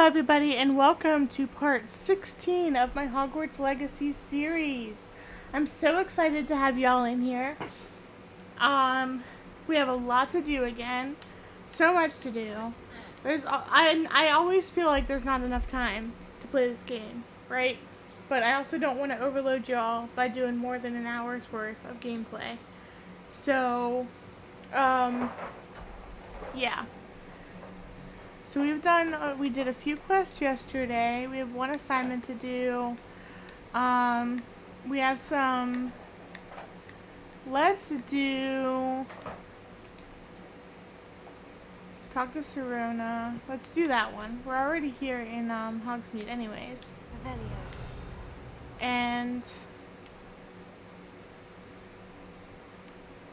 everybody, and welcome to part 16 of my Hogwarts Legacy series. I'm so excited to have y'all in here. We have a lot to do again. So much to do. I always feel like there's not enough time to play this game, right? But I also don't want to overload y'all by doing more than an hour's worth of gameplay. So, yeah. So we did a few quests yesterday. We have one assignment to do. We have some, let's do, talk to Sirona. Let's do that one. We're already here in, Hogsmeade anyways. And,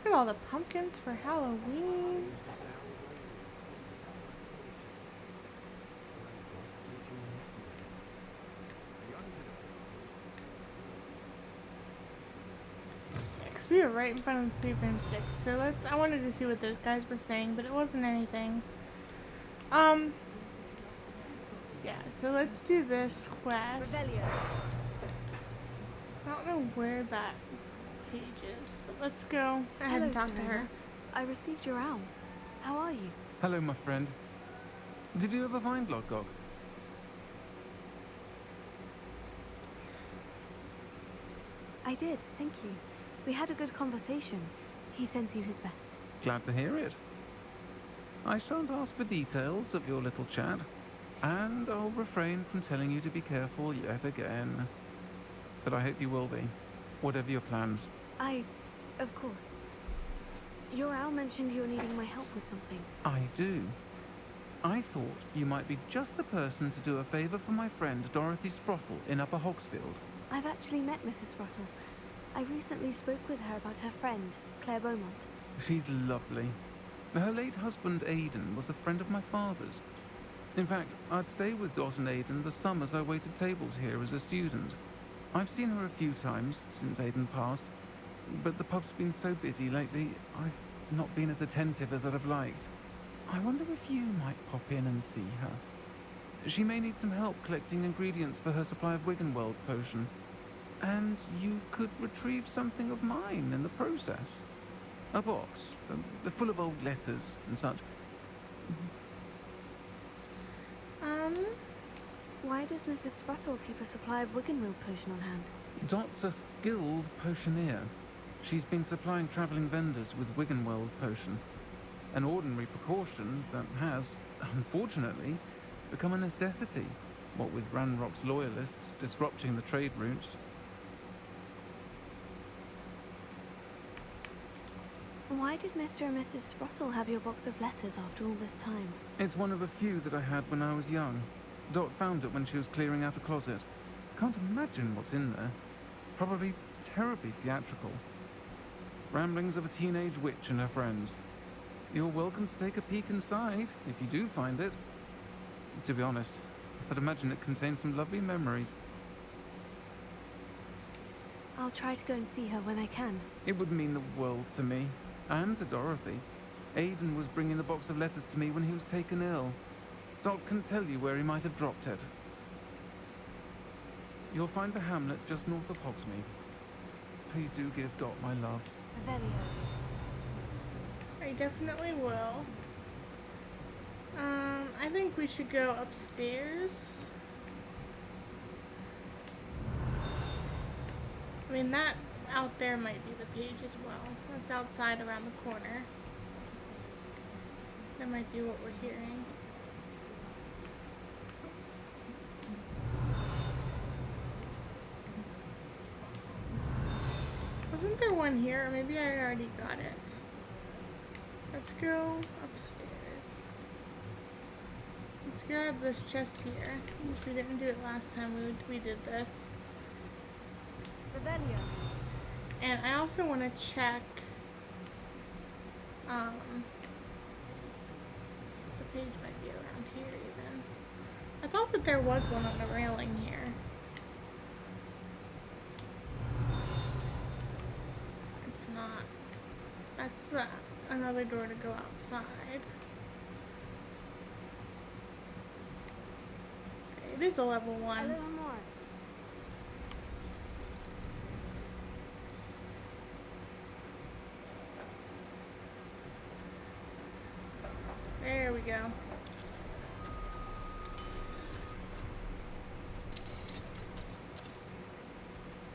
look at all the pumpkins for Halloween. We were right in front of the 3 broomsticks, so I wanted to see what those guys were saying, but it wasn't anything. Yeah, so let's do this quest. I don't know where that page is, but let's go ahead and talk to her. I received your owl. How are you? Hello, my friend. Did you ever find Lodgok? I did, thank you. We had a good conversation. He sends you his best. Glad to hear it. I shan't ask for details of your little chat, and I'll refrain from telling you to be careful yet again. But I hope you will be, whatever your plans. Of course. Your owl mentioned you were needing my help with something. I do. I thought you might be just the person to do a favor for my friend Dorothy Sprottle in Upper Hogsfield. I've actually met Mrs. Sprottle. I recently spoke with her about her friend, Claire Beaumont. She's lovely. Her late husband, Aidan, was a friend of my father's. In fact, I'd stay with Dot and Aidan the summers I waited tables here as a student. I've seen her a few times since Aidan passed, but the pub's been so busy lately, I've not been as attentive as I'd have liked. I wonder if you might pop in and see her. She may need some help collecting ingredients for her supply of Wiggenweld potion. And you could retrieve something of mine in the process. A box, full of old letters and such. Why does Mrs. Sprottle keep a supply of Wiggenweld potion on hand? Dot's a skilled potioneer. She's been supplying travelling vendors with Wiggenweld potion. An ordinary precaution that has, unfortunately, become a necessity, what with Ranrock's loyalists disrupting the trade routes. Why did Mr. and Mrs. Sprottle have your box of letters after all this time? It's one of a few that I had when I was young. Dot found it when she was clearing out a closet. Can't imagine what's in there. Probably terribly theatrical. Ramblings of a teenage witch and her friends. You're welcome to take a peek inside, if you do find it. To be honest, I'd imagine it contains some lovely memories. I'll try to go and see her when I can. It would mean the world to me, and to Dorothy. Aidan was bringing the box of letters to me when he was taken ill. Dot can tell you where he might have dropped it. You'll find the hamlet just north of Hogsmeade. Please do give Dot my love. I definitely will. I think we should go upstairs. I mean, that out there might be the page as well. That's outside around the corner. That might be what we're hearing. Wasn't there one here? Or maybe I already got it. Let's go upstairs. Let's grab this chest here. Which we didn't do it last time we did this. And I also want to check the page might be around here even. I thought that there was one on the railing here. It's not. That's another door to go outside. It is a level A 1. little more. There we go.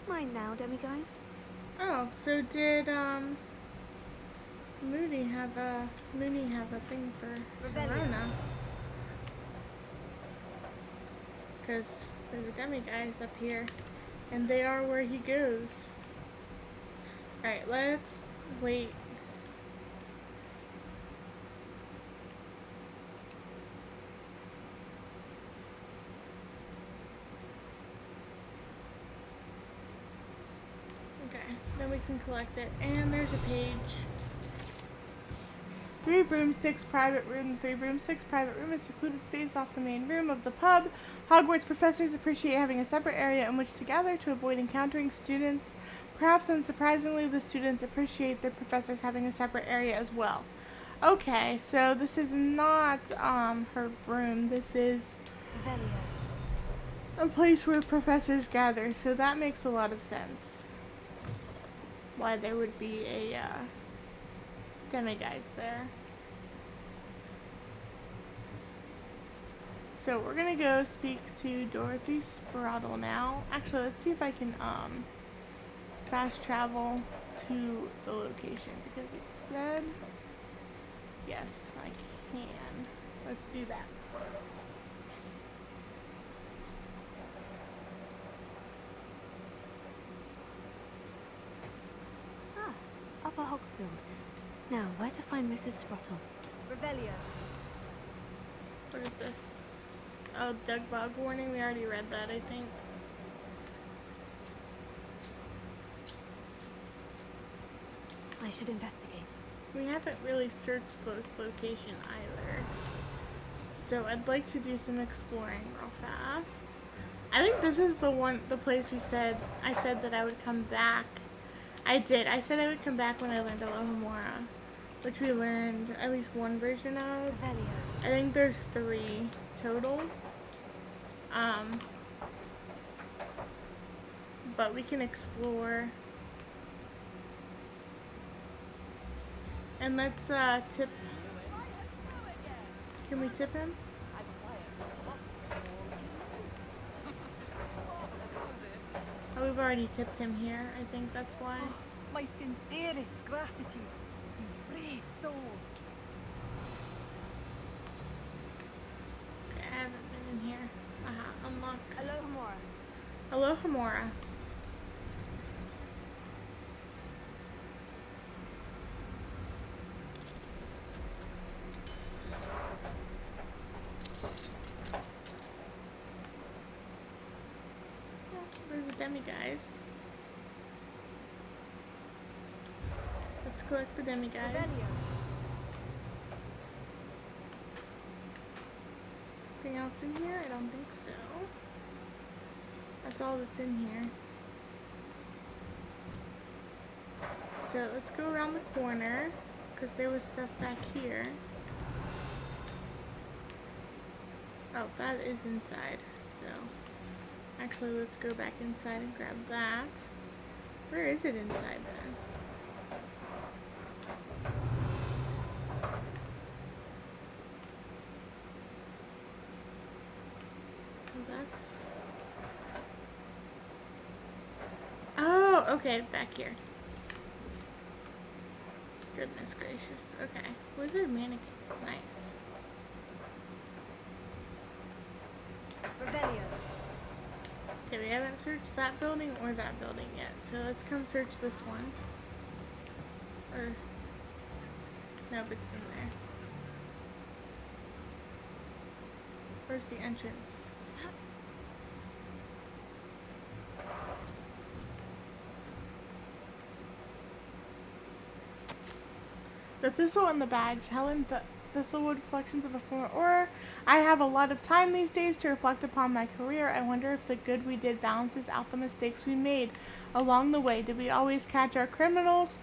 Mine now, demiguise. Oh, so did Mooney have a thing for Sirona? Because there's a demiguise up here, and they are where he goes. Alright, let's wait. Okay, then we can collect it. And there's a page. 3 broomsticks, private room. 3 broomsticks, private room, a secluded space off the main room of the pub. Hogwarts professors appreciate having a separate area in which to gather to avoid encountering students. Perhaps unsurprisingly, the students appreciate their professors having a separate area as well. Okay, so this is not her room. This is Revelio. a place where professors gather, so that makes a lot of sense. Why there would be a demiguise there. So we're gonna go speak to Dorothy Spraddle now. Actually, let's see if I can fast travel to the location because it said yes, I can. Let's do that. Ah, Upper Hogsfield. Now, where to find Mrs. Sprottle? Revelio. What is this? Oh, Doug Bug warning. We already read that, I think. I should investigate. We haven't really searched this location either. So I'd like to do some exploring real fast. I think this is the place I said that I would come back. I did. I said I would come back when I learned Alohomora, which we learned at least one version of. Revelio. I think there's 3 total. But we can explore. And let's tip. Can we tip him? Oh, we've already tipped him here. I think that's why. My sincerest gratitude. You brave soul. Okay, I haven't been in here. Unlock. Alohomora. Alohomora. There's a demiguise. Let's collect the demiguise. Revelio. Anything else in here? I don't think so. That's all that's in here. So let's go around the corner because there was stuff back here. Oh, that is inside. So actually, let's go back inside and grab that. Where is it inside then? That's... Oh, okay, back here. Goodness gracious. Okay. Wizard mannequins. Nice. Revelio. Okay, we haven't searched that building or that building yet. So let's come search this one. Or... Nope, it's in there. Where's the entrance? The thistle and the badge. Helen Thistlewood, reflections of a former aura. I have a lot of time these days to reflect upon my career. I wonder if the good we did balances out the mistakes we made along the way. Did we always catch our criminals?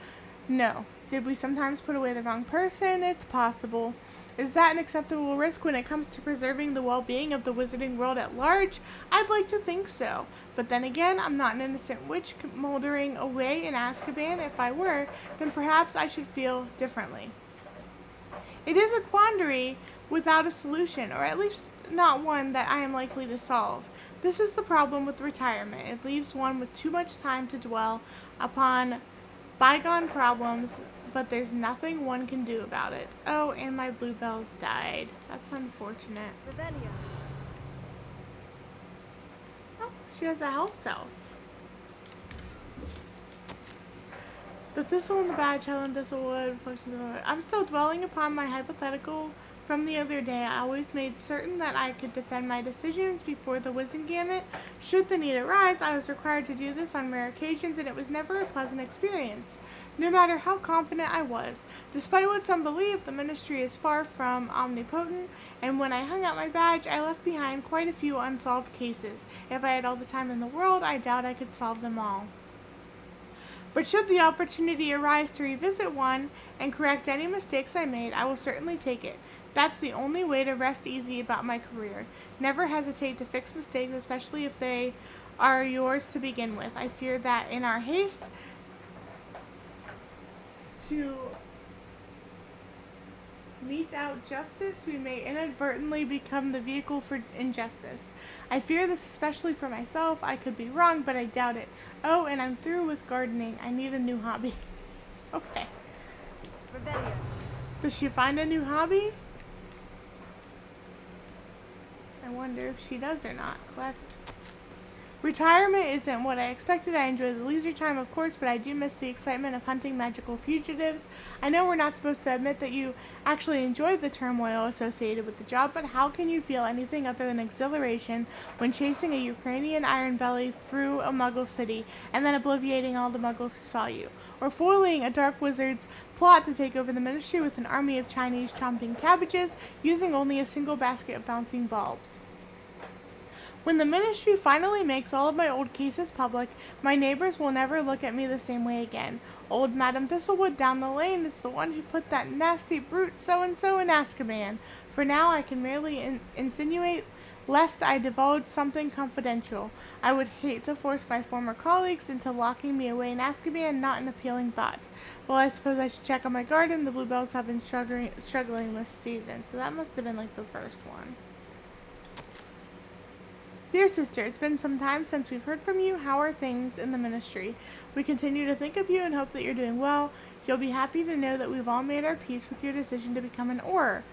No. Did we sometimes put away the wrong person? It's possible. Is that an acceptable risk when it comes to preserving the well-being of the wizarding world at large? I'd like to think so. But then again, I'm not an innocent witch moldering away in Azkaban. If I were, then perhaps I should feel differently. It is a quandary without a solution, or at least not one that I am likely to solve. This is the problem with retirement. It leaves one with too much time to dwell upon bygone problems, but there's nothing one can do about it. Oh, and my bluebells died. That's unfortunate. Revelio. Oh, she has a health self. The thistle and the badge, Helen Thistlewood, functions of it. I'm still dwelling upon my hypothetical from the other day. I always made certain that I could defend my decisions before the Wizengamot. Should the need arise, I was required to do this on rare occasions, and it was never a pleasant experience, no matter how confident I was. Despite what some believe, the ministry is far from omnipotent, and when I hung out my badge, I left behind quite a few unsolved cases. If I had all the time in the world, I doubt I could solve them all. But should the opportunity arise to revisit one and correct any mistakes I made, I will certainly take it. That's the only way to rest easy about my career. Never hesitate to fix mistakes, especially if they are yours to begin with. I fear that in our haste to mete out justice, we may inadvertently become the vehicle for injustice. I fear this especially for myself. I could be wrong, but I doubt it. Oh, and I'm through with gardening. I need a new hobby. Okay. Revelio. Does she find a new hobby? I wonder if she does or not. Collect. Retirement isn't what I expected. I enjoy the leisure time, of course, but I do miss the excitement of hunting magical fugitives. I know we're not supposed to admit that you actually enjoyed the turmoil associated with the job, but how can you feel anything other than exhilaration when chasing a Ukrainian iron belly through a Muggle city and then obliviating all the Muggles who saw you? Or foiling a dark wizard's plot to take over the ministry with an army of Chinese chomping cabbages using only a single basket of bouncing bulbs? When the ministry finally makes all of my old cases public, my neighbors will never look at me the same way again. Old Madame Thistlewood down the lane is the one who put that nasty brute so-and-so in Azkaban. For now, I can merely insinuate lest I divulge something confidential. I would hate to force my former colleagues into locking me away in Azkaban, not an appealing thought. Well, I suppose I should check on my garden. The bluebells have been struggling this season, so that must have been like the first one. Dear sister, it's been some time since we've heard from you. How are things in the ministry? We continue to think of you and hope that you're doing well. You'll be happy to know that we've all made our peace with your decision to become an Auror.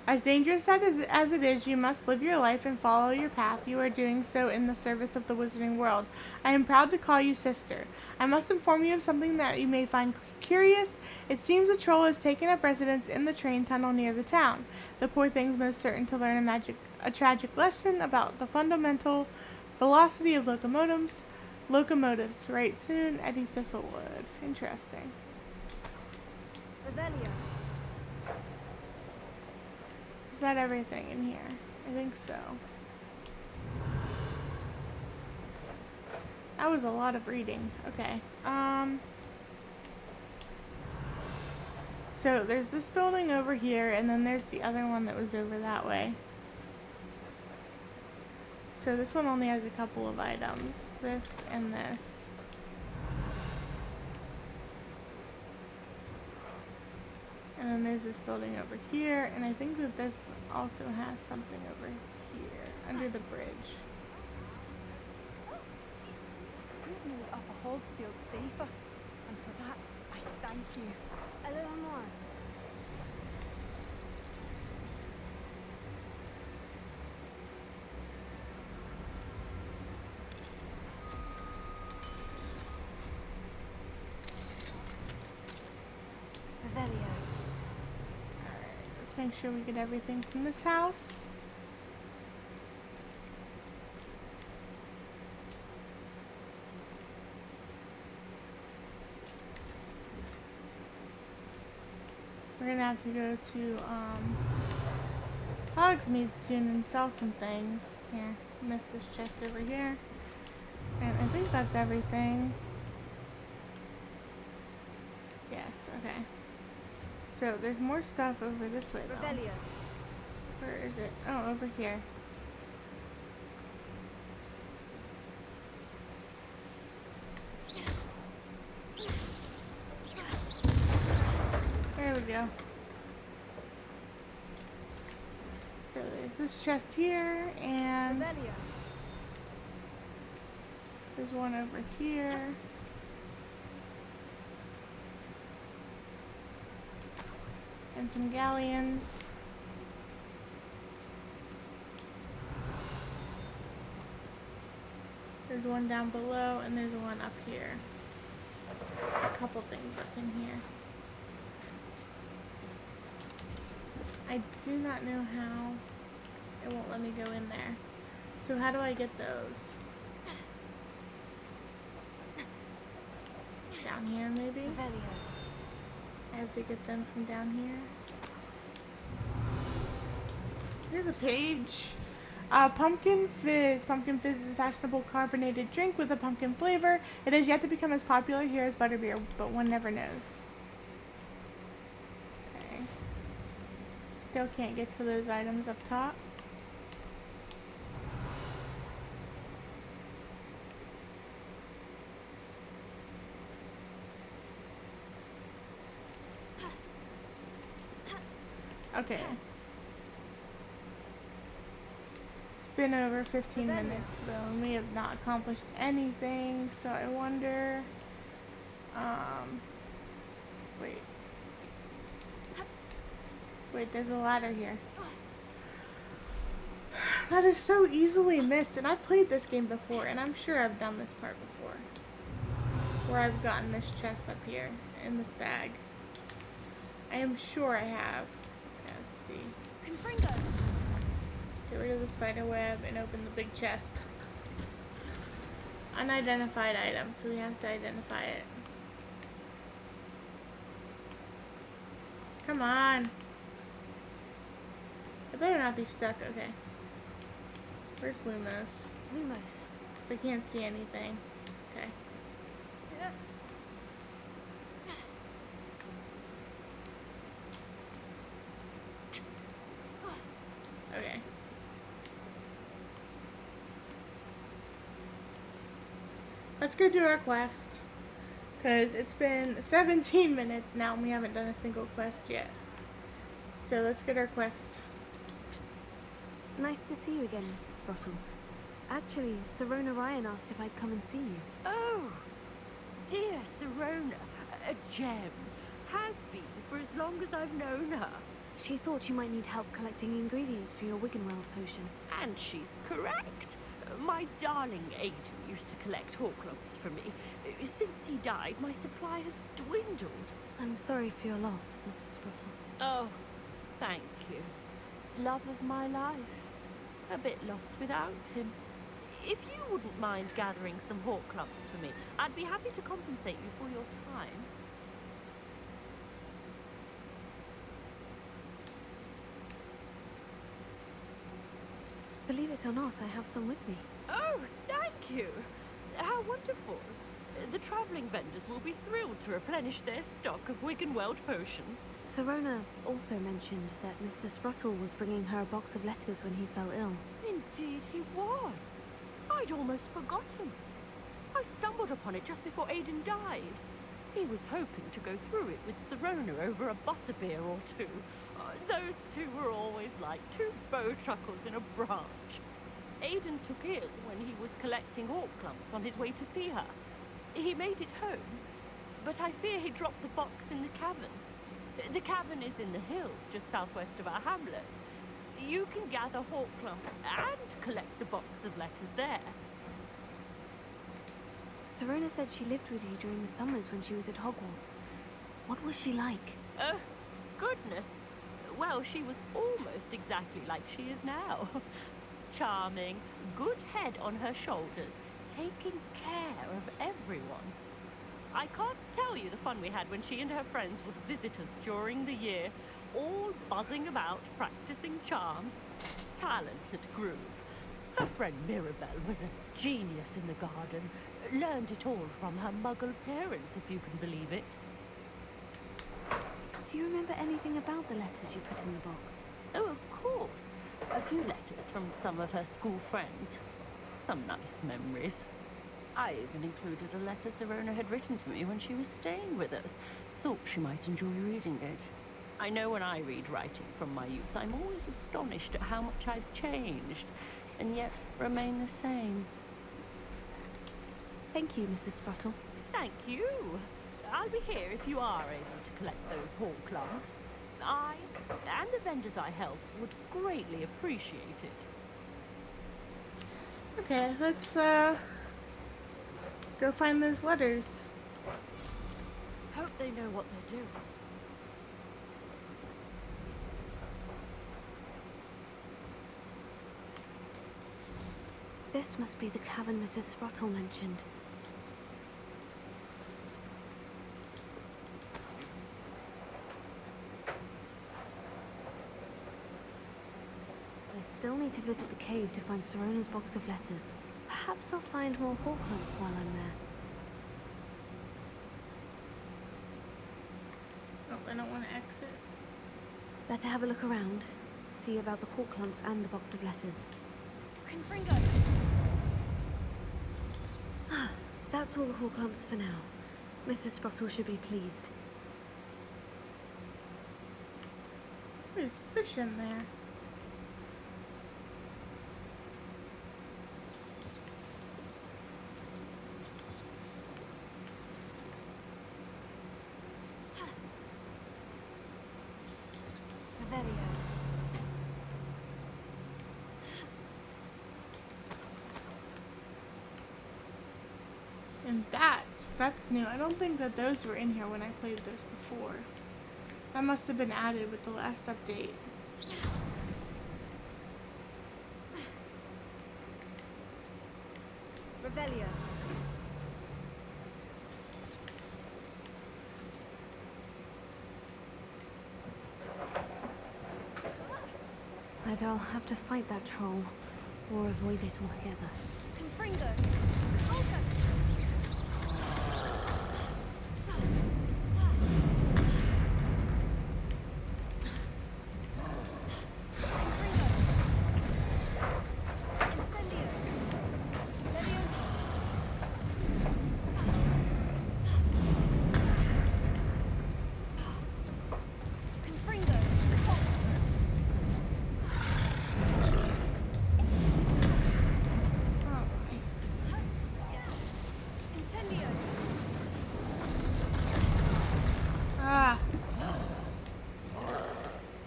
As dangerous as it is, you must live your life and follow your path. You are doing so in the service of the wizarding world. I am proud to call you sister. I must inform you of something that you may find curious. It seems a troll has taken up residence in the train tunnel near the town. The poor thing's most certain to learn a tragic lesson about the fundamental velocity of locomotives right soon. Eddie Thistlewood. Interesting. Revelio. Is that everything in here? I think so. That was a lot of reading. Okay. So there's this building over here, and then there's the other one that was over that way. So this one only has a couple of items. This and this. And then there's this building over here, and I think that this also has something over here, under the bridge. Put me up a Hogsfield safer, and for that, I thank you. A little more. Revelio. Let's make sure we get everything from this house. We're gonna have to go to Hogsmeade soon and sell some things. Here, missed this chest over here. And I think that's everything. Yes, okay. So there's more stuff over this way though. Revelio. Where is it? Oh, over here. There we go. So there's this chest here, and Revelio. there's one over here. And some galleons. There's one down below, and there's one up here. A couple things up in here. I do not know how. It won't let me go in there. So how do I get those? Down here, maybe? Revelio. I have to get them from down here. Here's a page. Pumpkin Fizz. Pumpkin Fizz is a fashionable carbonated drink with a pumpkin flavor. It has yet to become as popular here as butterbeer, but one never knows. Okay. Still can't get to those items up top. Okay. It's been over 15 minutes though, and we have not accomplished anything, so I wonder, wait. Wait, there's a ladder here. That is so easily missed, and I've played this game before, and I'm sure I've done this part before. Where I've gotten this chest up here, in this bag. I am sure I have. Okay, let's see. Confringo. Get rid of the spider web and open the big chest. Unidentified item, so we have to identify it. Come on. I better not be stuck. Okay. Where's Lumos? Lumos. So I can't see anything. Okay. Yeah. Okay. Let's go do our quest. Because it's been 17 minutes now and we haven't done a single quest yet. So let's get our quest. Nice to see you again, Mrs. Sprottle. Actually, Sirona Ryan asked if I'd come and see you. Oh, dear Sirona, a gem. Has been for as long as I've known her. She thought you might need help collecting ingredients for your Wiggenweld potion. And she's correct. My darling Aiden used to collect Horcrux for me. Since he died, my supply has dwindled. I'm sorry for your loss, Mrs. Sprottle. Oh, thank you. Love of my life. A bit lost without him. If you wouldn't mind gathering some Horcrux for me, I'd be happy to compensate you for your time. Believe it or not, I have some with me. Oh, thank you. How wonderful. The travelling vendors will be thrilled to replenish their stock of Wiggenweld potion. Sirona also mentioned that Mr. Sprottle was bringing her a box of letters when he fell ill. Indeed he was. I'd almost forgotten. I stumbled upon it just before Aiden died. He was hoping to go through it with Sirona over a butterbeer or two. Those two were always like two bowtruckles in a branch. Aiden took ill when he was collecting Horcrux on his way to see her. He made it home, but I fear he dropped the box in the cavern. The cavern is in the hills just southwest of our hamlet. You can gather Horcrux and collect the box of letters there. Sirona said she lived with you during the summers when she was at Hogwarts. What was she like? Oh, goodness. Well, she was almost exactly like she is now. Charming, good head on her shoulders, taking care of everyone. I can't tell you the fun we had when she and her friends would visit us during the year, all buzzing about, practicing charms. Talented group. Her friend Mirabelle was a genius in the garden. Learned it all from her muggle parents, if you can believe it. Do you remember anything about the letters you put in the box? Oh, of course. A few letters from some of her school friends. Some nice memories. I even included a letter Sirona had written to me when she was staying with us. Thought she might enjoy reading it. I know when I read writing from my youth, I'm always astonished at how much I've changed, and yet remain the same. Thank you, Mrs. Sprottle. Thank you. I'll be here if you are able to collect those hall clumps. I, and the vendors I help, would greatly appreciate it. Okay, let's go find those letters. Hope they know what they're doing. This must be the cavern Mrs. Sprottle mentioned. I still need to visit the cave to find Sirona's box of letters. Perhaps I'll find more hall clumps while I'm there. Oh, I don't want to exit. Better have a look around. See about the hall clumps and the box of letters. Confringo! That's all the hall clumps for now. Mrs. Sprottle should be pleased. There's fish in there. Revelio. And that's new. I don't think that those were in here when I played this before. That must have been added with the last update. Revelio. Either I'll have to fight that troll, or avoid it altogether. Confringo!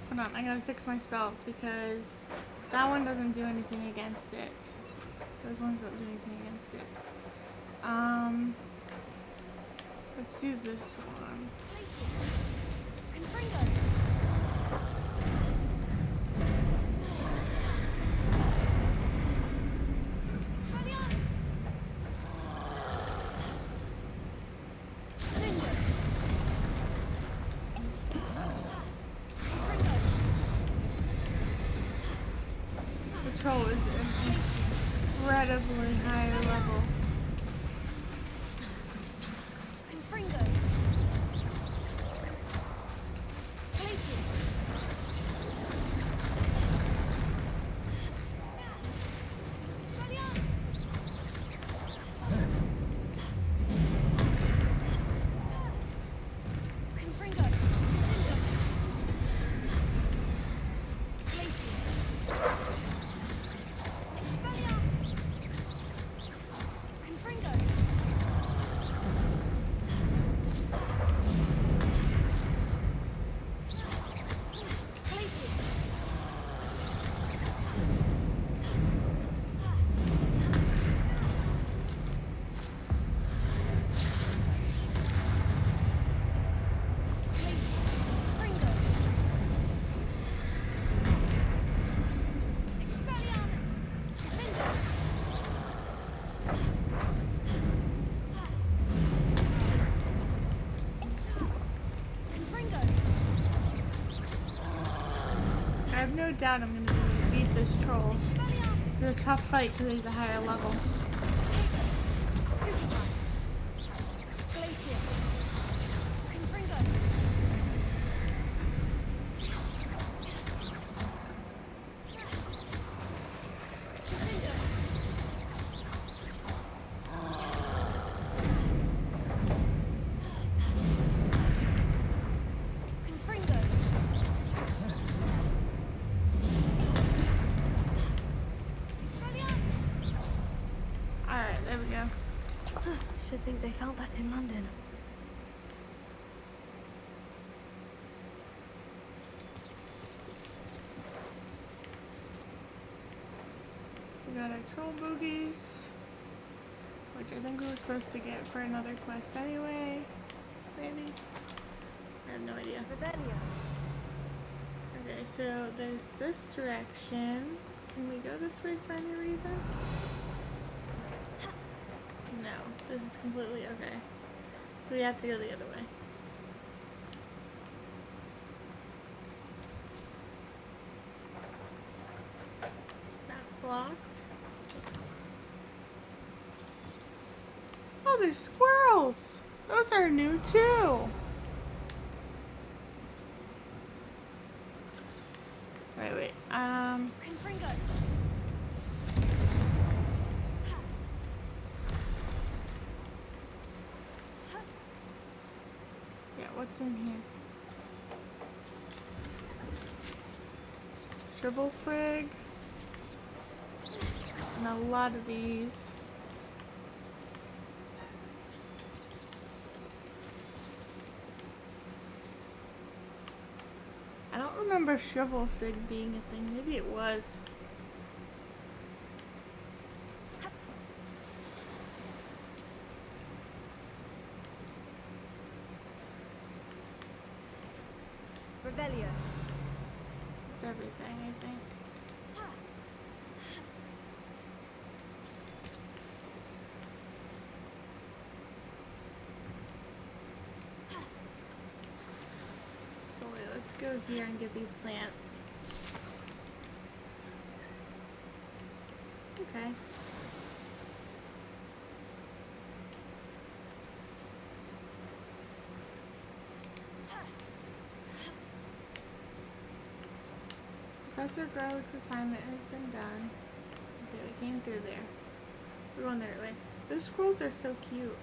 Hold on, I gotta fix my spells because that one doesn't do anything against it. Those ones don't do anything against it. Let's do this one. The troll is incredibly higher level. I have no doubt I'm going to be able to beat this troll. It's a tough fight because he's a higher level. Should think they felt that in London. We got our troll boogies, which I think we were supposed to get for another quest anyway. Maybe? I have no idea. Revelio. Okay, so there's this direction. Can we go this way for any reason? No, this is completely okay. We have to go the other way. That's blocked. Oh, there's squirrels! Those are new too! Wait. Confringo. Yeah, what's in here? Triple frig. And a lot of these. I don't remember shovel fig being a thing. Maybe it was. Revelio. It's everything, I think. So wait, let's go here and get these plants. Okay. Professor Garlick's assignment has been done. Okay, we came through there. We're going the right way. Those squirrels are so cute.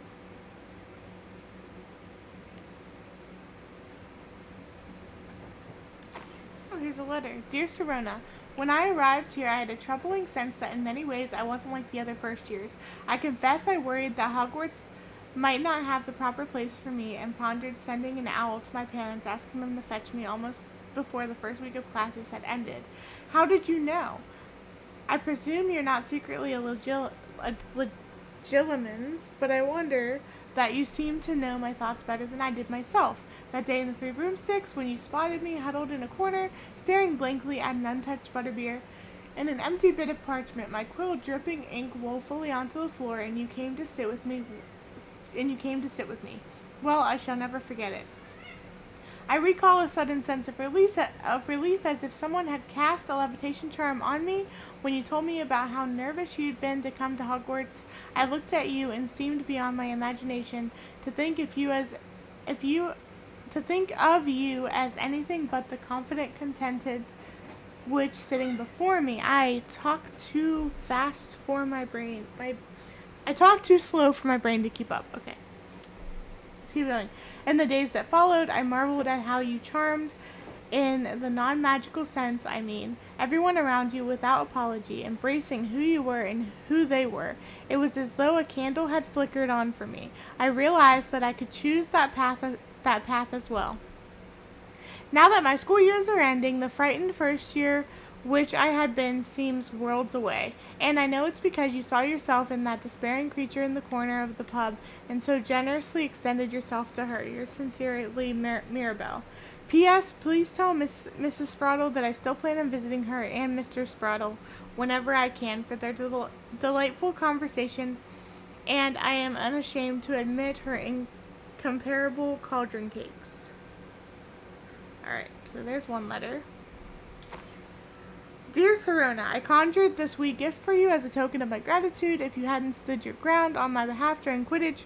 Oh, here's a letter. Dear Sirona, when I arrived here, I had a troubling sense that in many ways I wasn't like the other first years. I confess I worried that Hogwarts might not have the proper place for me and pondered sending an owl to my parents, asking them to fetch me almost before the first week of classes had ended. How did you know? I presume you're not secretly a legilimens, but I wonder that you seem to know my thoughts better than I did myself. That day in the Three Broomsticks, when you spotted me huddled in a corner, staring blankly at an untouched butterbeer and an empty bit of parchment, my quill dripping ink woefully onto the floor, and you came to sit with me. Well, I shall never forget it. I recall a sudden sense of relief as if someone had cast a levitation charm on me. When you told me about how nervous you'd been to come to Hogwarts, I looked at you and seemed beyond my imagination to think of you as anything but the confident, contented witch sitting before me. I talk too fast for my brain. I talk too slow for my brain to keep up. Okay. Let's keep going. In the days that followed, I marveled at how you charmed, in the non-magical sense, I mean, everyone around you without apology, embracing who you were and who they were. It was as though a candle had flickered on for me. I realized that I could choose that path as well. Now that my school years are ending, the frightened first year which I had been seems worlds away, and I know it's because you saw yourself in that despairing creature in the corner of the pub and so generously extended yourself to her. Yours sincerely, Mirabelle. P.S. Please tell Mrs. Spraddle that I still plan on visiting her and Mr. Spraddle whenever I can for their delightful conversation, and I am unashamed to admit her incomparable cauldron cakes. Alright, so there's one letter. Dear Sirona, I conjured this wee gift for you as a token of my gratitude if you hadn't stood your ground on my behalf during Quidditch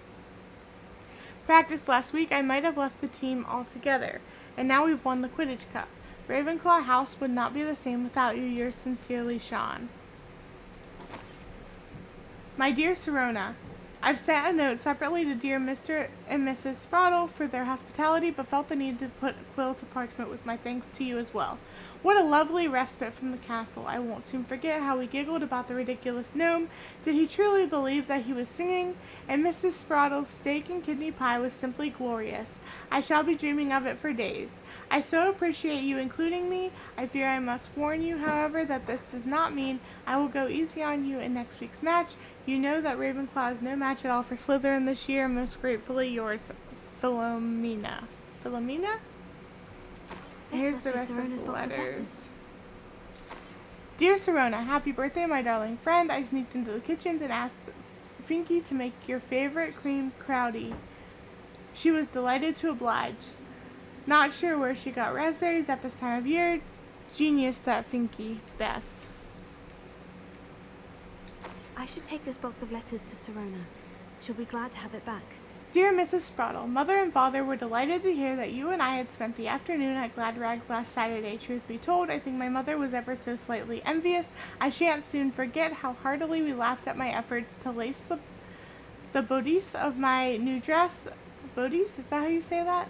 practice last week. I might have left the team altogether, and now we've won the Quidditch Cup. Ravenclaw House would not be the same without you. Yours sincerely, Sean. My dear Sirona, I've sent a note separately to dear Mr. and Mrs. Sprottle for their hospitality, but felt the need to put quill to parchment with my thanks to you as well. What a lovely respite from the castle. I won't soon forget how we giggled about the ridiculous gnome. Did he truly believe that he was singing? And Mrs. Sprottle's steak and kidney pie was simply glorious. I shall be dreaming of it for days. I so appreciate you including me. I fear I must warn you, however, that this does not mean I will go easy on you in next week's match. You know that Ravenclaw is no match at all for Slytherin this year. Most gratefully yours, Philomena. Philomena? Here's the rest of the letters. Dear Sirona, happy birthday, my darling friend. I sneaked into the kitchen and asked Finky to make your favorite cream crowdie. She was delighted to oblige. Not sure where she got raspberries at this time of year. Genius, that Finky. Best. I should take this box of letters to Sirona. She'll be glad to have it back. Dear Mrs. Sprottle, Mother and Father were delighted to hear that you and I had spent the afternoon at Glad Rags last Saturday. Truth be told, I think my mother was ever so slightly envious. I shan't soon forget how heartily we laughed at my efforts to lace the bodice of my new dress. Bodice? Is that how you say that?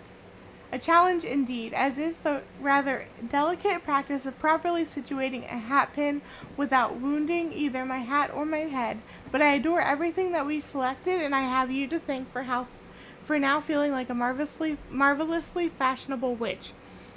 A challenge indeed, as is the rather delicate practice of properly situating a hat pin without wounding either my hat or my head. But I adore everything that we selected, and I have you to thank for now feeling like a marvelously fashionable witch.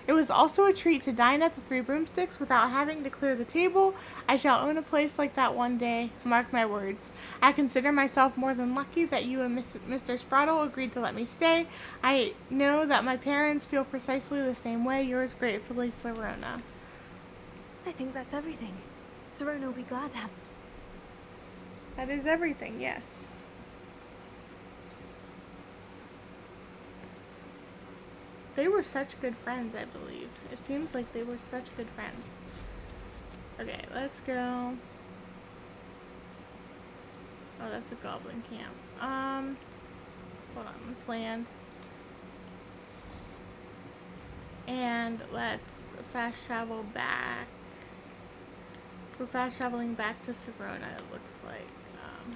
It was also a treat to dine at the Three Broomsticks without having to clear the table. I shall own a place like that one day, mark my words. I consider myself more than lucky that you and Mr. Sprottle agreed to let me stay. I know that my parents feel precisely the same way. Yours gratefully, Sirona. I think that's everything. Sirona will be glad to have... That is everything, yes. They were such good friends, I believe. It seems like they were such good friends. Okay, let's go. Oh, that's a goblin camp. Hold on, let's land. And let's fast travel back. We're fast traveling back to Sirona, it looks like.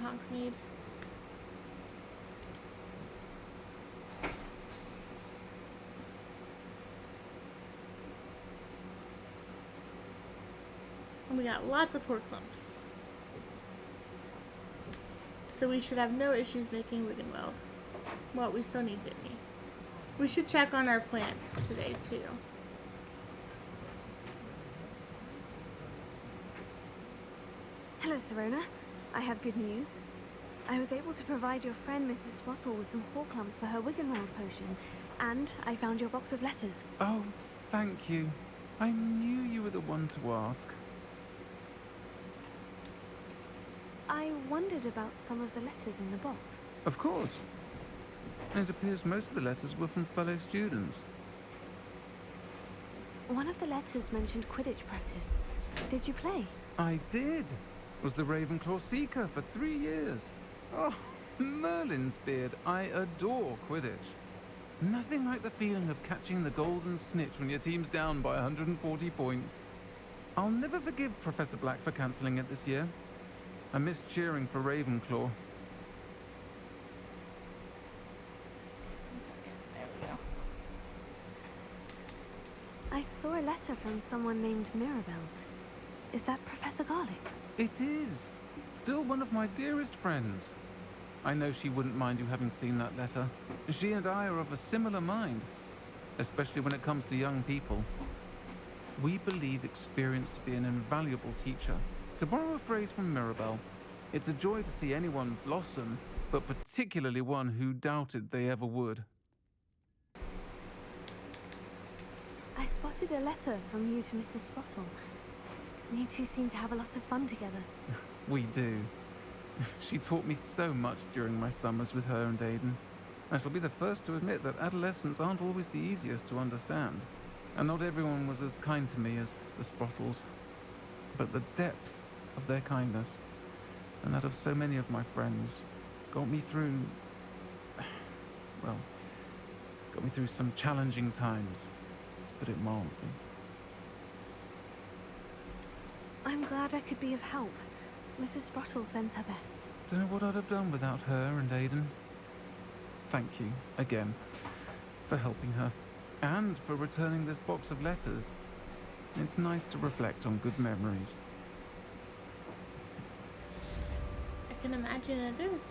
Hogsmeade. And we got lots of Horcrux. So we should have no issues making Wiggenweld. Well, we still need Whitney. We should check on our plants today, too. Hello, Sirona. I have good news. I was able to provide your friend Mrs. Sprottle with some Horcrux for her Wiggenweld potion, and I found your box of letters. Oh, thank you. I knew you were the one to ask. I wondered about some of the letters in the box. Of course. It appears most of the letters were from fellow students. One of the letters mentioned Quidditch practice. Did you play? I did. Was the Ravenclaw Seeker for 3 years. Oh, Merlin's beard. I adore Quidditch. Nothing like the feeling of catching the golden snitch when your team's down by 140 points. I'll never forgive Professor Black for cancelling it this year. I missed cheering for Ravenclaw. 1 second. There we go. I saw a letter from someone named Mirabelle. Is that Professor Garlick? It is. Still one of my dearest friends. I know she wouldn't mind you having seen that letter. She and I are of a similar mind, especially when it comes to young people. We believe experience to be an invaluable teacher. To borrow a phrase from Mirabelle, it's a joy to see anyone blossom, but particularly one who doubted they ever would. I spotted a letter from you to Mrs. Sprottle. You two seem to have a lot of fun together. We do. She taught me so much during my summers with her and Aidan. I shall be the first to admit that adolescents aren't always the easiest to understand, and not everyone was as kind to me as the Sprottles. But the depth of their kindness, and that of so many of my friends, got me through some challenging times, to put it mildly. I'm glad I could be of help. Mrs. Sprottle sends her best. Don't know what I'd have done without her and Aiden. Thank you, again, for helping her, and for returning this box of letters. It's nice to reflect on good memories. I can imagine it is.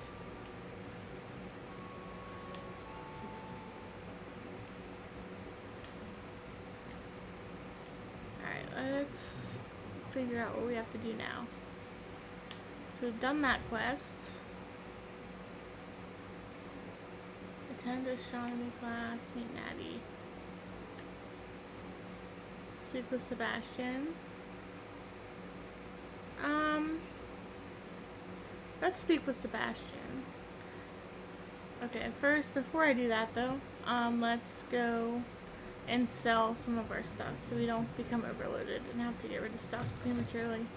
Alright, let's figure out what we have to do now. So we've done that quest. Attend astronomy class, meet Natty. Speak with Sebastian. Let's speak with Sebastian. Okay, first, before I do that though, let's go and sell some of our stuff so we don't become overloaded and have to get rid of stuff prematurely.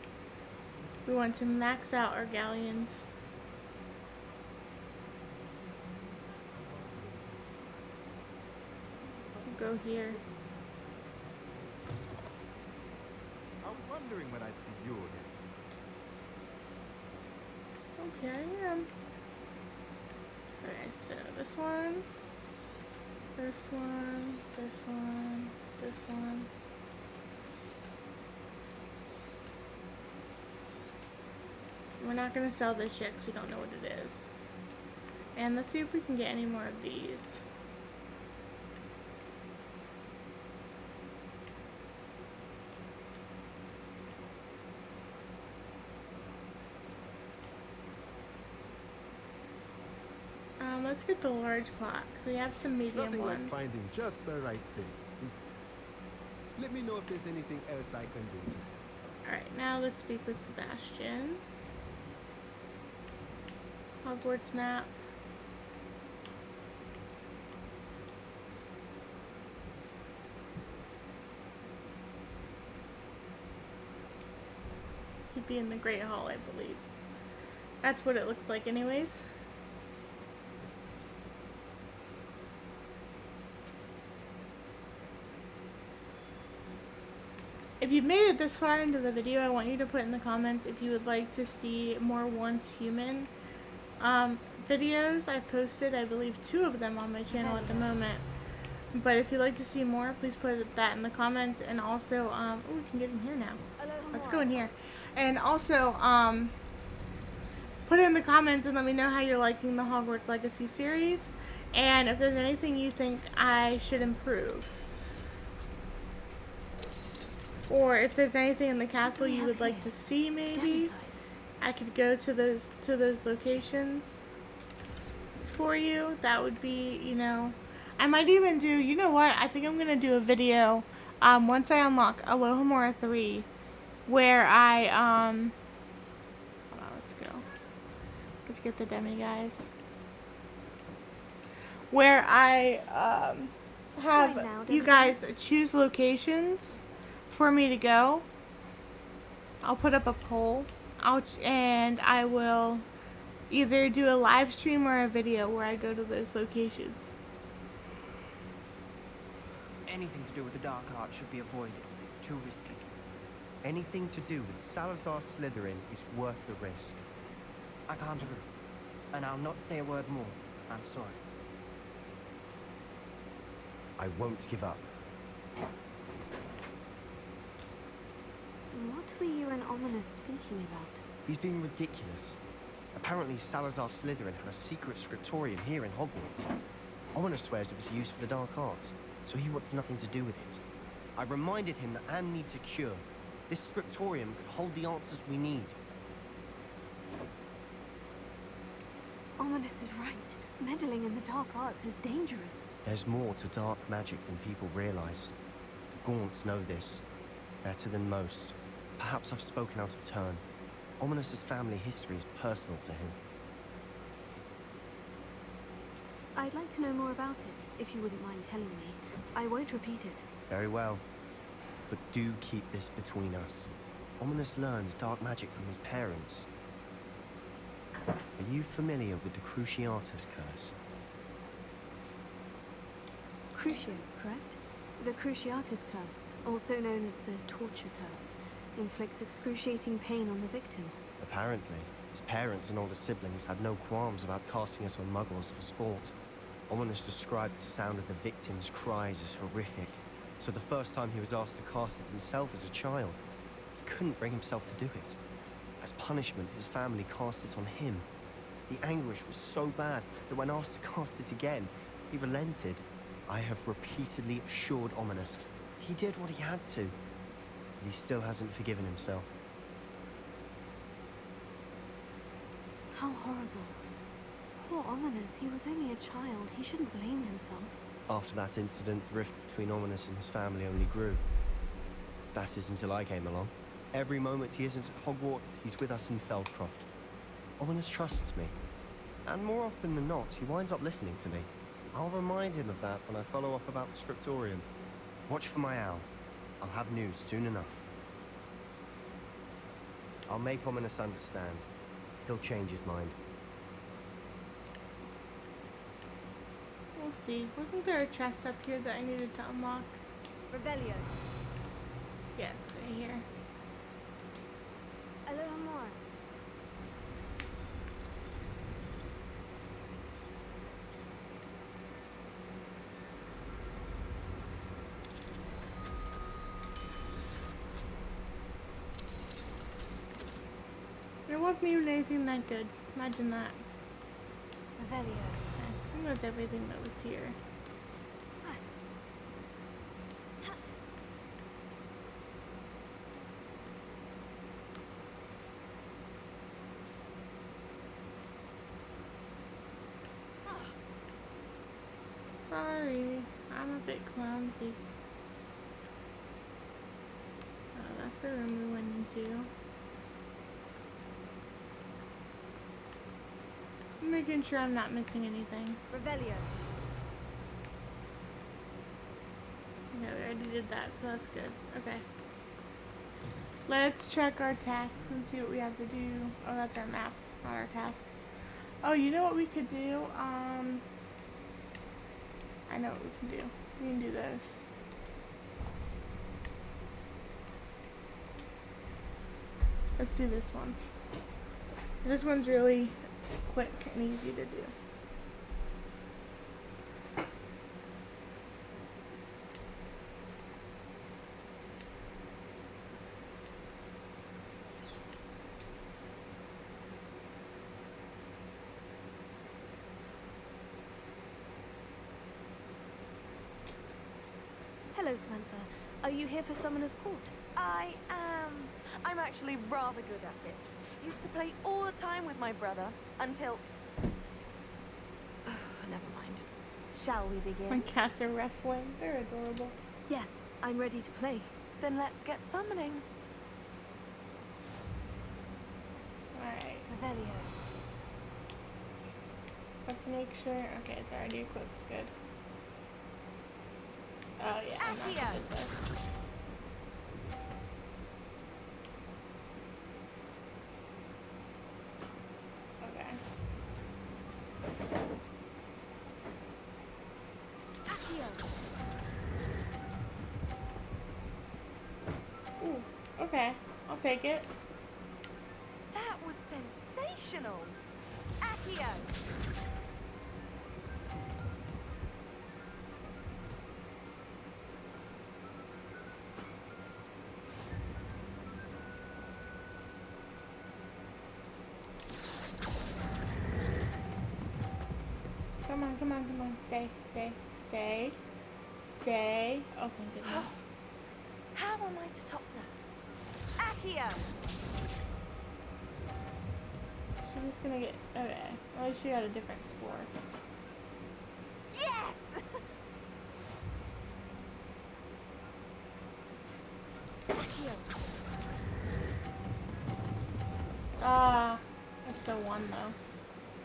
We want to max out our galleons. We'll go here. I was wondering when I'd see you again. Okay, I am. Okay, so this one, this one, this one, this one. We're not gonna sell this yet because we don't know what it is. And let's see if we can get any more of these. Let's get the large clock. So we have some medium Nothing ones. like finding just the right thing. Let me know if there's anything else I can do. Alright, now let's speak with Sebastian. Hogwarts map. He'd be in the Great Hall, I believe. That's what it looks like anyways. If you've made it this far into the video, I want you to put in the comments if you would like to see more Once Human videos. I've posted, I believe, 2 of them on my channel at the moment. But if you'd like to see more, please put that in the comments. And also, oh, we can get in here now. Let's go in here. And also, put it in the comments and let me know how you're liking the Hogwarts Legacy series. And if there's anything you think I should improve. Or if there's anything in the castle you would like to see, maybe I could go to those locations for you. That would be, you know, I might even do, you know what, I think I'm gonna do a video once I unlock Alohomora 3 where I hold on, let's get the demi guys, where I have you guys choose locations for me to go. I'll put up a poll and I will either do a live stream or a video where I go to those locations. Anything to do with the dark art should be avoided. It's too risky. Anything to do with Salazar Slytherin is worth the risk. I can't agree. And I'll not say a word more. I'm sorry. I won't give up. What were you and Ominous speaking about? He's being ridiculous. Apparently Salazar Slytherin had a secret scriptorium here in Hogwarts. Ominous swears it was used for the dark arts, so he wants nothing to do with it. I reminded him that Anne needs a cure. This scriptorium could hold the answers we need. Ominous is right. Meddling in the dark arts is dangerous. There's more to dark magic than people realize. The Gaunts know this better than most. Perhaps I've spoken out of turn. Ominous's family history is personal to him. I'd like to know more about it, if you wouldn't mind telling me. I won't repeat it. Very well. But do keep this between us. Ominous learned dark magic from his parents. Are you familiar with the Cruciatus curse? Crucio, correct? The Cruciatus curse, also known as the torture curse, inflicts excruciating pain on the victim. Apparently. His parents and older siblings had no qualms about casting us on muggles for sport. Ominous described the sound of the victims' cries as horrific, so the first time he was asked to cast it himself as a child, he couldn't bring himself to do it. As punishment, his family cast it on him. The anguish was so bad that when asked to cast it again, he relented. I have repeatedly assured Ominous that he did what he had to, but he still hasn't forgiven himself. How horrible. Poor Ominous, he was only a child. He shouldn't blame himself. After that incident, the rift between Ominous and his family only grew. That is until I came along. Every moment he isn't at Hogwarts, he's with us in Feldcroft. Ominous trusts me. And more often than not, he winds up listening to me. I'll remind him of that when I follow up about the scriptorium. Watch for my owl. I'll have news soon enough. I'll make Ominous understand. He'll change his mind. We'll see. Wasn't there a chest up here that I needed to unlock? Revelio. Yes, right here. A little more. There wasn't even anything that good. Imagine that. Revelio. I think that's everything that was here. Sorry, I'm a bit clumsy. Oh, that's the room we went into. I'm making sure I'm not missing anything. Revelio. Okay, we already did that, so that's good. Okay. Let's check our tasks and see what we have to do. Oh, that's our map, not our tasks. Oh, you know what we could do? I know what we can do. We can do this. Let's do this one. This one's really quick and easy to do. Hello, Samantha. Are you here for Summoner's Court? I am. I'm actually rather good at it. Used to play all the time with my brother until... Oh, never mind. Shall we begin? My cats are wrestling. They're adorable. Yes, I'm ready to play. Then let's get summoning. Alright. Revelio. Let's make sure. Okay, it's already equipped. Good. Oh, yeah. I'm not Accio. good at this. Okay. Accio. Ooh, okay. I'll take it. That was sensational. Accio. Come on, come on, come on. Stay, stay, stay, stay. Oh, thank goodness. How am I to top that? Accio. She's just gonna get. Okay. At least she got a different score. Yes! Accio. Ah, I still won though.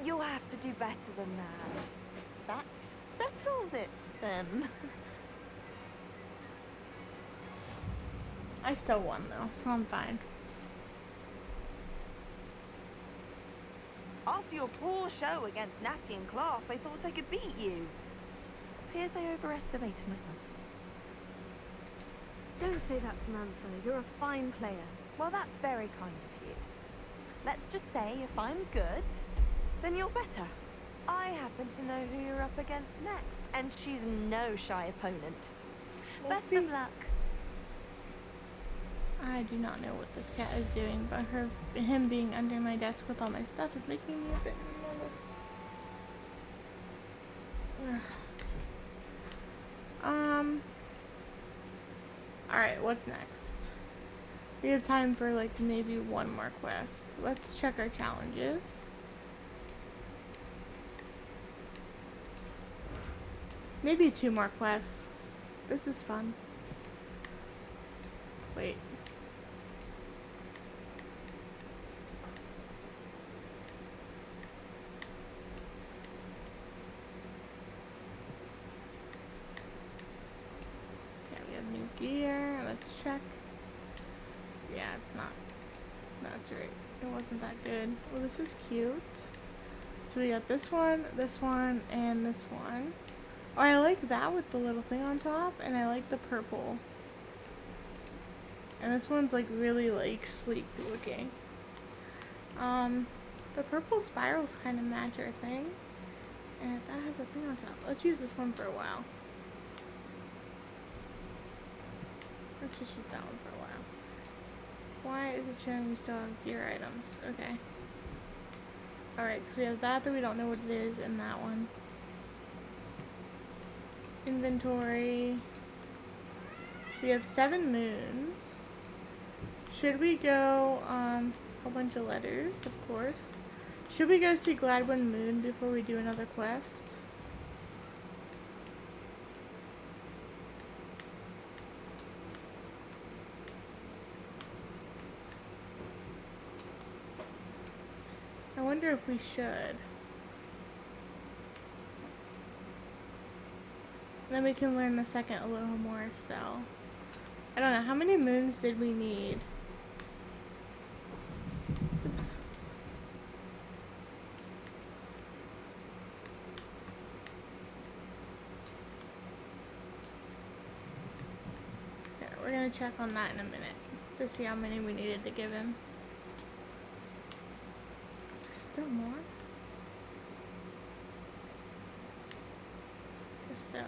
You'll have to do better than that. That settles it, then. I still won though, so I'm fine. After your poor show against Natty in class, I thought I could beat you. Appears I overestimated myself. Don't say that, Samantha. You're a fine player. Well, that's very kind of you. Let's just say if I'm good, then you're better. I happen to know who you're up against next, and she's no shy opponent. Best of luck. I do not know what this cat is doing, but him being under my desk with all my stuff is making me a bit nervous. Alright, what's next? We have time for like maybe one more quest. Let's check our challenges. Maybe 2 more quests. This is fun. Wait. Yeah, we have new gear. Let's check. Yeah, it's not. That's right. It wasn't that good. Well, this is cute. So we got this one, and this one. Oh, I like that with the little thing on top, and I like the purple. And this one's like really like sleek looking. The purple spirals kind of match our thing. And that has a thing on top. Let's use this one for a while. Let's just use that one for a while. Why is it showing we still have gear items? Okay. Alright, so we have that we don't know what it is, and that one. Inventory. We have 7 moons. Should we go, a bunch of letters, of course. Should we go see Gladwin Moon before we do another quest? I wonder if we should. Then we can learn the second Alohomora spell. I don't know, how many moons did we need? Oops. Yeah, we're gonna check on that in a minute to see how many we needed to give him. There's still more? So.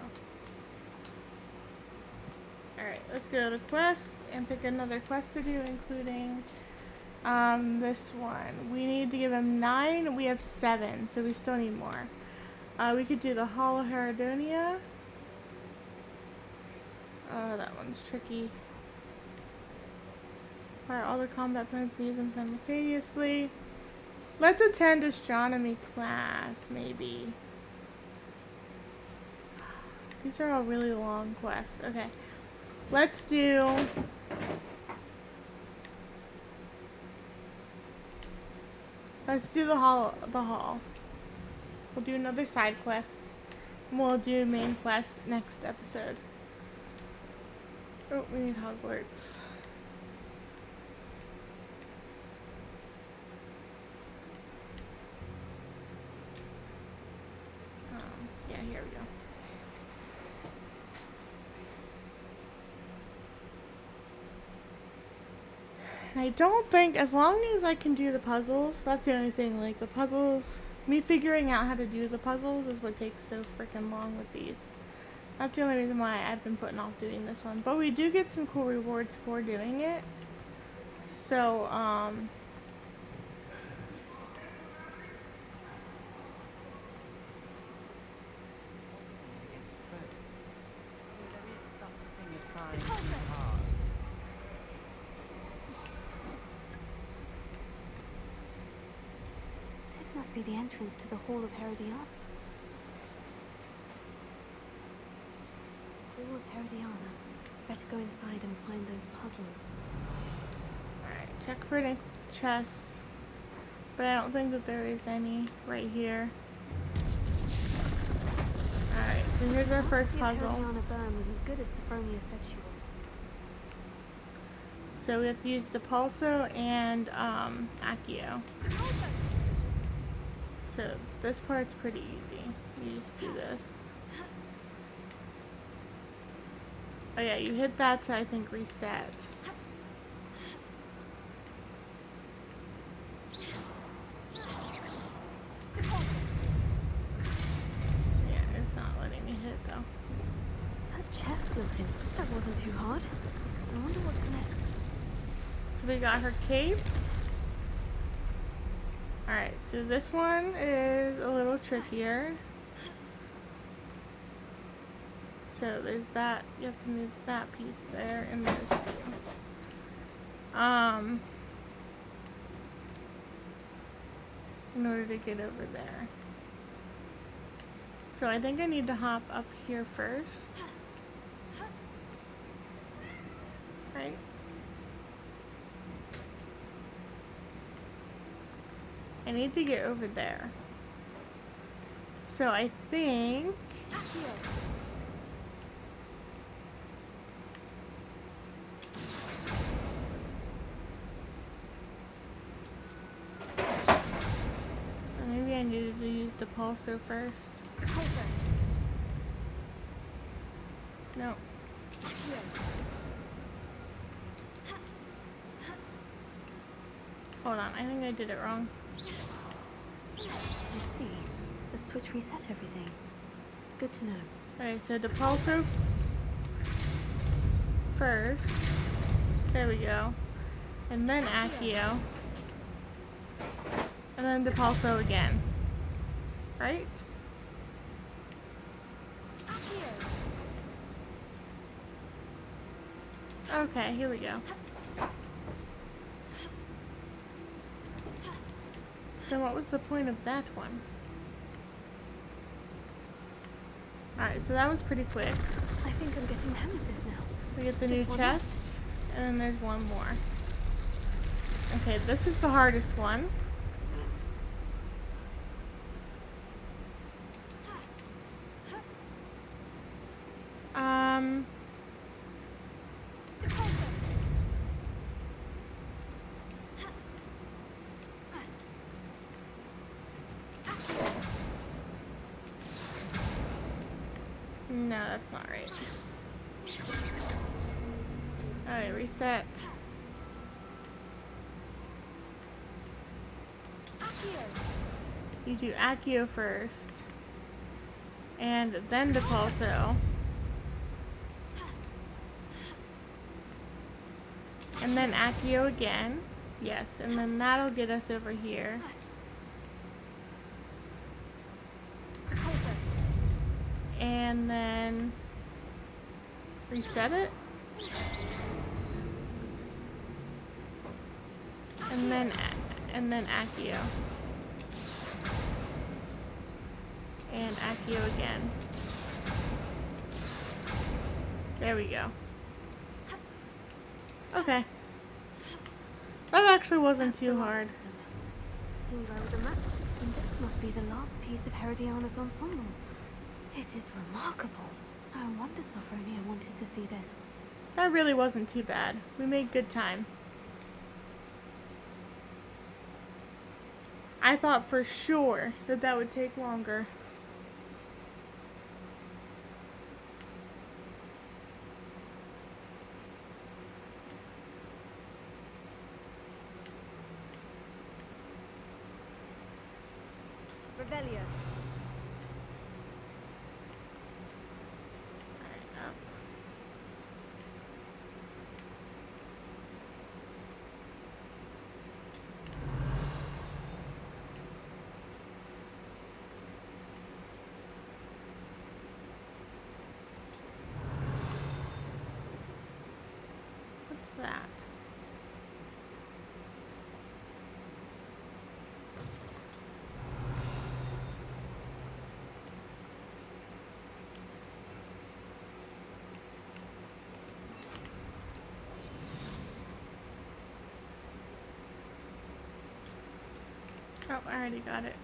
Alright, let's go to quests and pick another quest to do, including this one. We need to give him 9, we have 7, so we still need more. We could do the Hall of Heradonia. Oh, that one's tricky. Fire all the combat points and use them simultaneously. Let's attend astronomy class, maybe. These are all really long quests. Okay. Let's do... Let's do the hall. We'll do another side quest. And we'll do main quest next episode. Oh, we need Hogwarts. Yeah, here we go. And I don't think, as long as I can do the puzzles, that's the only thing, like the puzzles, me figuring out how to do the puzzles is what takes so freaking long with these. That's the only reason why I've been putting off doing this one. But we do get some cool rewards for doing it. So, This must be the entrance to the Hall of Herodiana. Hall of Herodiana. Better go inside and find those puzzles. alright, check for the chests. But I don't think that there is any right here. Alright, so here's our first puzzle. Herodiana Byrne was as good as Sophronia said she was. So we have to use Depulso and Accio. So this part's pretty easy. You just do this. Oh yeah, you hit that to, I think, reset. Sorted. That wasn't too hard. I wonder what's next. So we got her cape. Alright, so this one is a little trickier. So there's that. You have to move that piece there and those two. In order to get over there. So I think I need to hop up here first. Right? I need to get over there. So I think... maybe I needed to use the pulsar first. No. Hold on, I think I did it wrong. I see. The switch reset everything. Good to know. Okay, so the pulsar first. There we go. And then Accio. And then the pulsar again. Right? Okay, here we go. Then what was the point of that one? Alright, so that was pretty quick. I think I'm getting the hang of this now. We get the Just new one chest, and then there's one more. Okay, this is the hardest one. No, that's not right. Alright, reset. You do Accio first. And then the pulso. And then Accio again. Yes, and then that'll get us over here. And then reset it. And then Accio. And Accio again. There we go. Okay. That actually wasn't too hard. Seems I was a map, and this must be the last piece of Herodiana's ensemble. It is remarkable. No wonder Sophronia wanted to see this. That really wasn't too bad. We made good time. I thought for sure that that would take longer. Revelio. What's that? Oh, I already got it.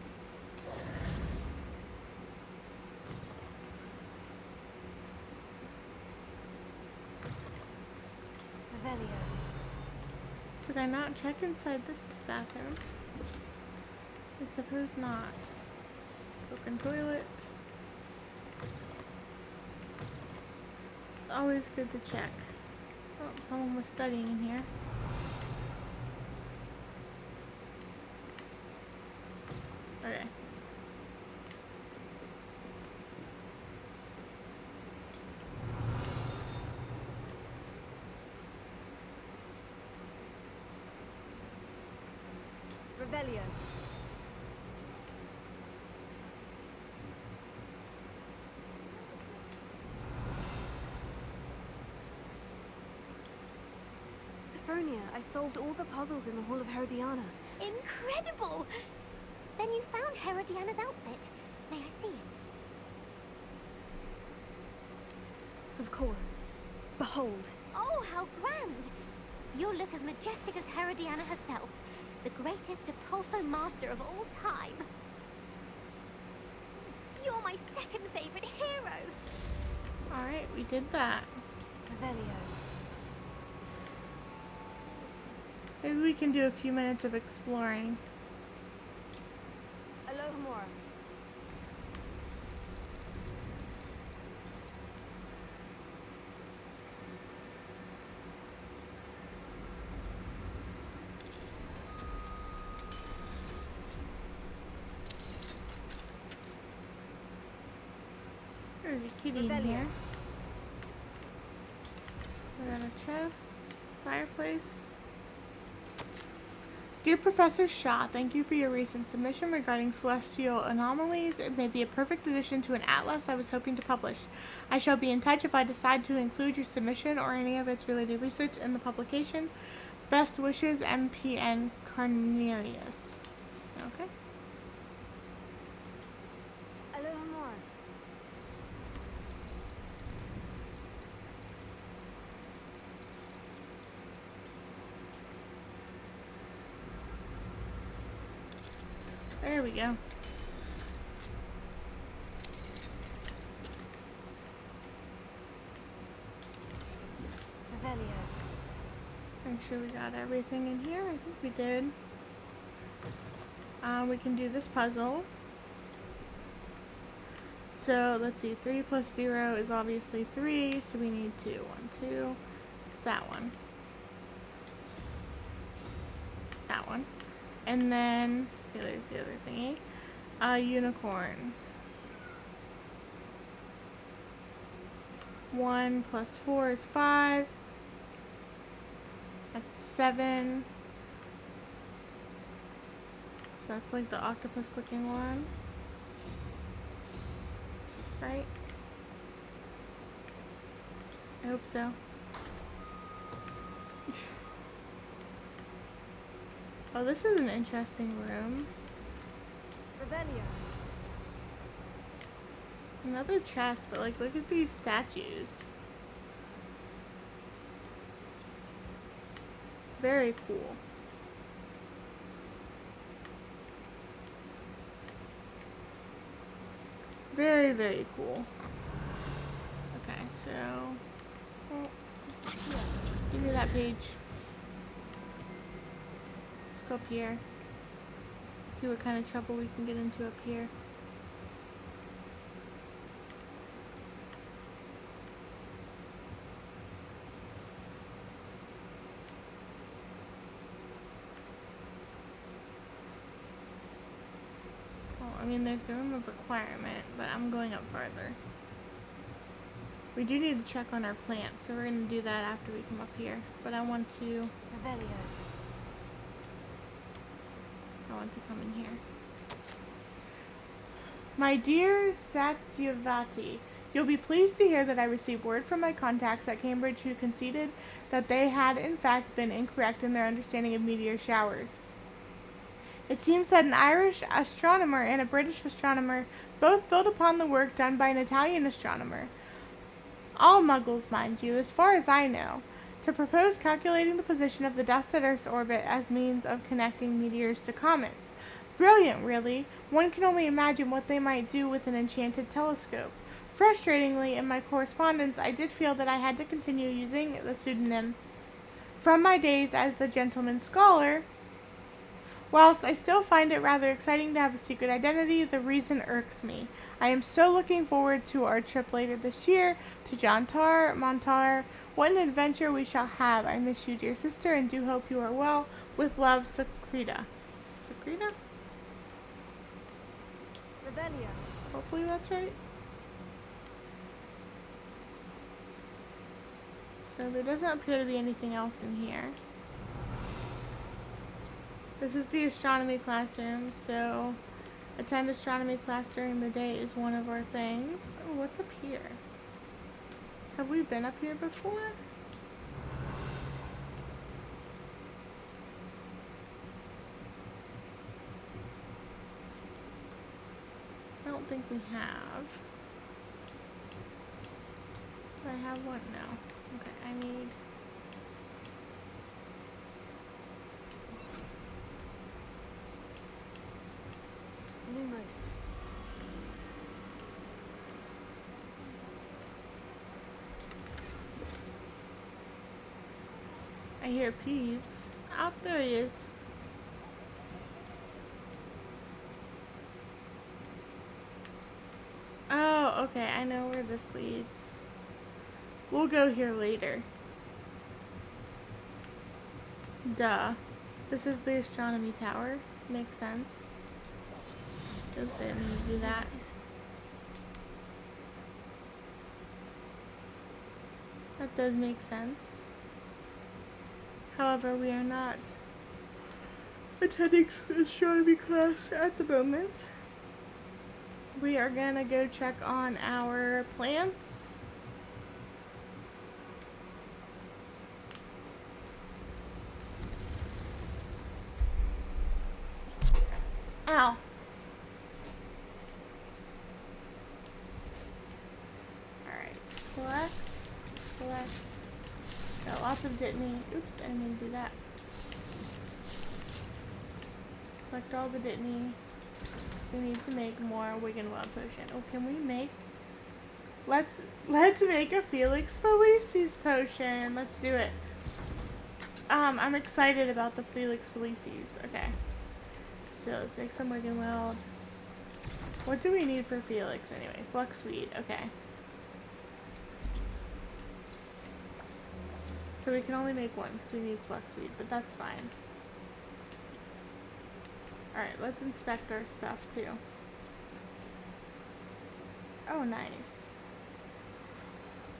Revelio. Did I not check inside this bathroom? I suppose not. Open toilet. It's always good to check. Oh, someone was studying in here. Okay. Revelio. Sophronia, I solved all the puzzles in the Hall of Herodiana. Incredible! Then you found Herodiana's outfit. May I see it? Of course. Behold. Oh, how grand! You'll look as majestic as Herodiana herself, the greatest Depulso master of all time. You're my second favorite hero! Alright, we did that. Revelio. Maybe we can do a few minutes of exploring. Alohomora. There's a kitty in here. We got a chest, fireplace. Dear Professor Shaw, thank you for your recent submission regarding celestial anomalies. It may be a perfect addition to an atlas I was hoping to publish. I shall be in touch if I decide to include your submission or any of its related research in the publication. Best wishes, MPN Cornelius. Okay. Alohomora. There we go. Revelio. Make sure we got everything in here. I think we did. We can do this puzzle. So let's see. 3 plus 0 is obviously 3, so we need 2. 1, 2. It's that one. That one. And then okay, there's the other thingy. Unicorn. 1 plus 4 is 5. That's 7. So that's like the octopus looking one. Right? I hope so. Oh, this is an interesting room. Revelio. Another chest, but like, look at these statues. Very cool. Very, very cool. Okay, so... Oh, give me that page. Let's go up here. See what kind of trouble we can get into up here. I mean, there's a room of requirement, but I'm going up farther. We do need to check on our plants, so we're going to do that after we come up here. But I want to come in here. My dear Satyavati, you'll be pleased to hear that I received word from my contacts at Cambridge who conceded that they had in fact been incorrect in their understanding of meteor showers. It seems that an Irish astronomer and a British astronomer both built upon the work done by an Italian astronomer. All muggles, mind you, as far as I know, to propose calculating the position of the dust at Earth's orbit as means of connecting meteors to comets. Brilliant, really. One can only imagine what they might do with an enchanted telescope. Frustratingly, in my correspondence, I did feel that I had to continue using the pseudonym. From my days as a gentleman scholar, whilst I still find it rather exciting to have a secret identity, the reason irks me. I am so looking forward to our trip later this year to Montar. What an adventure we shall have. I miss you, dear sister, and do hope you are well. With love, Secreta. Secreta? Revelio. Hopefully that's right. So there doesn't appear to be anything else in here. This is the astronomy classroom, so attend astronomy class during the day is one of our things. Oh, what's up here? Have we been up here before? I don't think we have. Do I have one? No. Okay, I need... Lumos. I hear Peeves. Oh, there he is. Oh, okay, I know where this leads. We'll go here later. Duh. This is the astronomy tower. Makes sense. Oops, I didn't mean to do that. That does make sense. However, we are not attending astronomy class at the moment. We are gonna go check on our plants. Ow. Alright, collect. Got lots of Dittany. Oops, I didn't mean to do that. Collect all the Dittany. We need to make more Wiggenweld potion. Oh, can we make... Let's make a Felix Felicis potion. Let's do it. I'm excited about the Felix Felicis. Okay. So let's make some Wiggenweld. What do we need for Felix anyway? Fluxweed. Okay. So we can only make one because we need Fluxweed, but that's fine. Alright, let's inspect our stuff too. Oh, nice.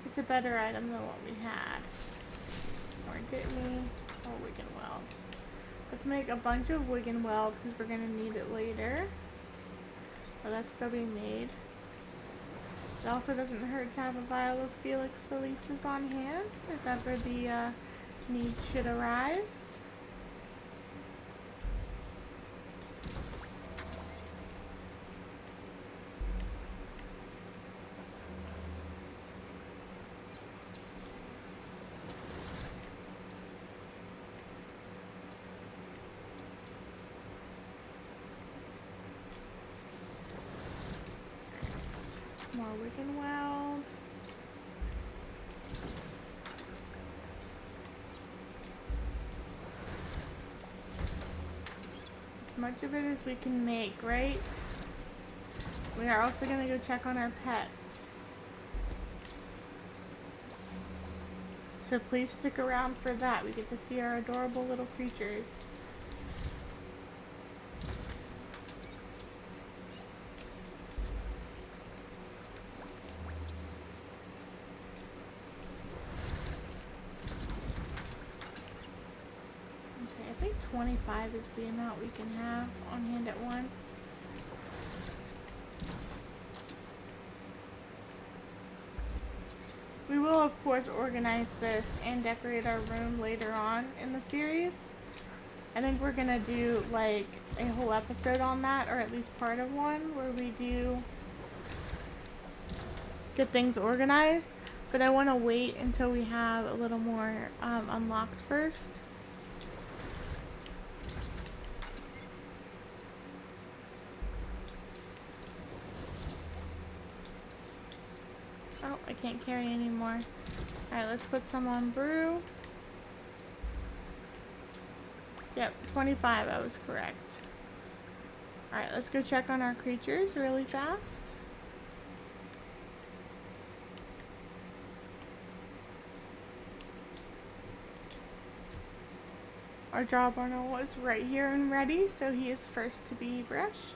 It's a better item than what we had. More Dittany. Oh, Wiggenweld. Let's make a bunch of Wiggenweld because we're going to need it later. Oh, that's still being made. It also doesn't hurt to have a vial of Felix Felicis on hand if ever the need should arise. More Wiggenweld. As much of it as we can make, right? We are also going to go check on our pets. So please stick around for that. We get to see our adorable little creatures. Okay, I think 25 is the amount we can have on hand at once. We will, of course, organize this and decorate our room later on in the series. I think we're gonna do, like, a whole episode on that, or at least part of one, where we do get things organized. But I want to wait until we have a little more unlocked first. Oh, I can't carry anymore. Alright, let's put some on brew. Yep, 25, I was correct. Alright, let's go check on our creatures really fast. Our Jawbreaker was right here and ready, so he is first to be brushed.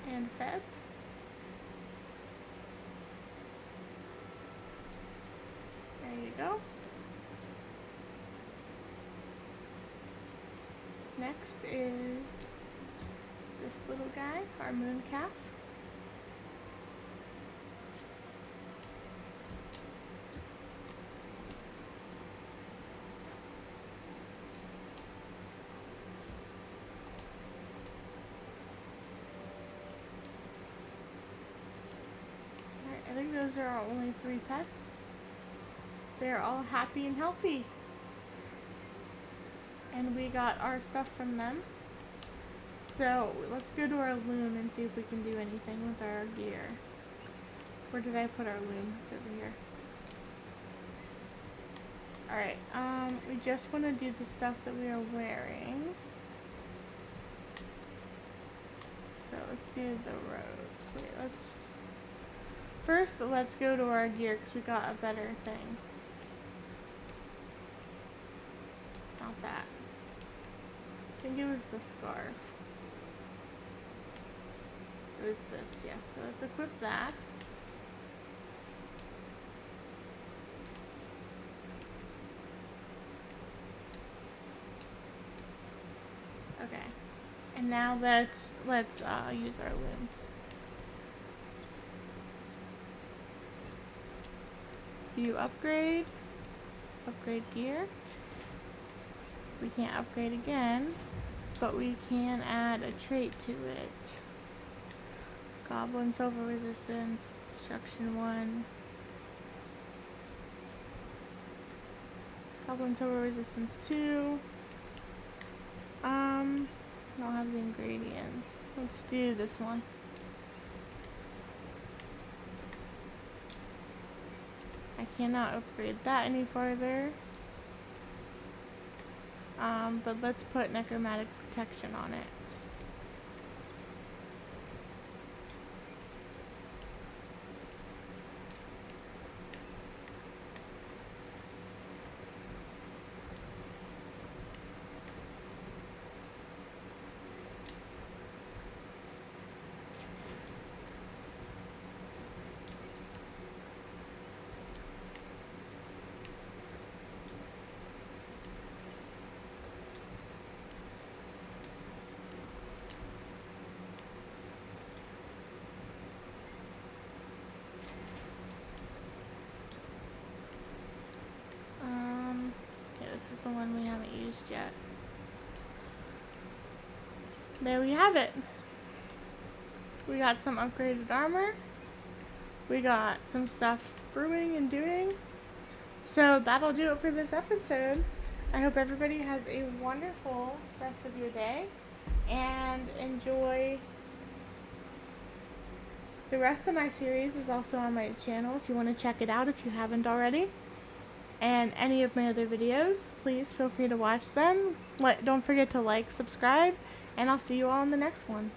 And fed. next is this little guy, our moon calf. Alright, I think those are our only 3 pets. They're all happy and healthy. And we got our stuff from them. So let's go to our loom and see if we can do anything with our gear. Where did I put our loom? It's over here. Alright, we just want to do the stuff that we are wearing. So let's do the robes. Wait, let's go to our gear because we got a better thing. Not that. I think it was the scarf. It was this, yes. So let's equip that. Okay. And now let's use our loom. View upgrade gear. We can't upgrade again, but we can add a trait to it. Goblin silver resistance, destruction 1. Goblin silver resistance 2. I don't have the ingredients. Let's do this one. I cannot upgrade that any farther. But let's put necromantic protection on it. This is the one we haven't used yet. There we have it. We got some upgraded armor. We got some stuff brewing and doing. So that'll do it for this episode. I hope everybody has a wonderful rest of your day and enjoy. The rest of my series is also on my channel if you want to check it out if you haven't already. And any of my other videos, please feel free to watch them. Don't forget to like, subscribe, and I'll see you all in the next one.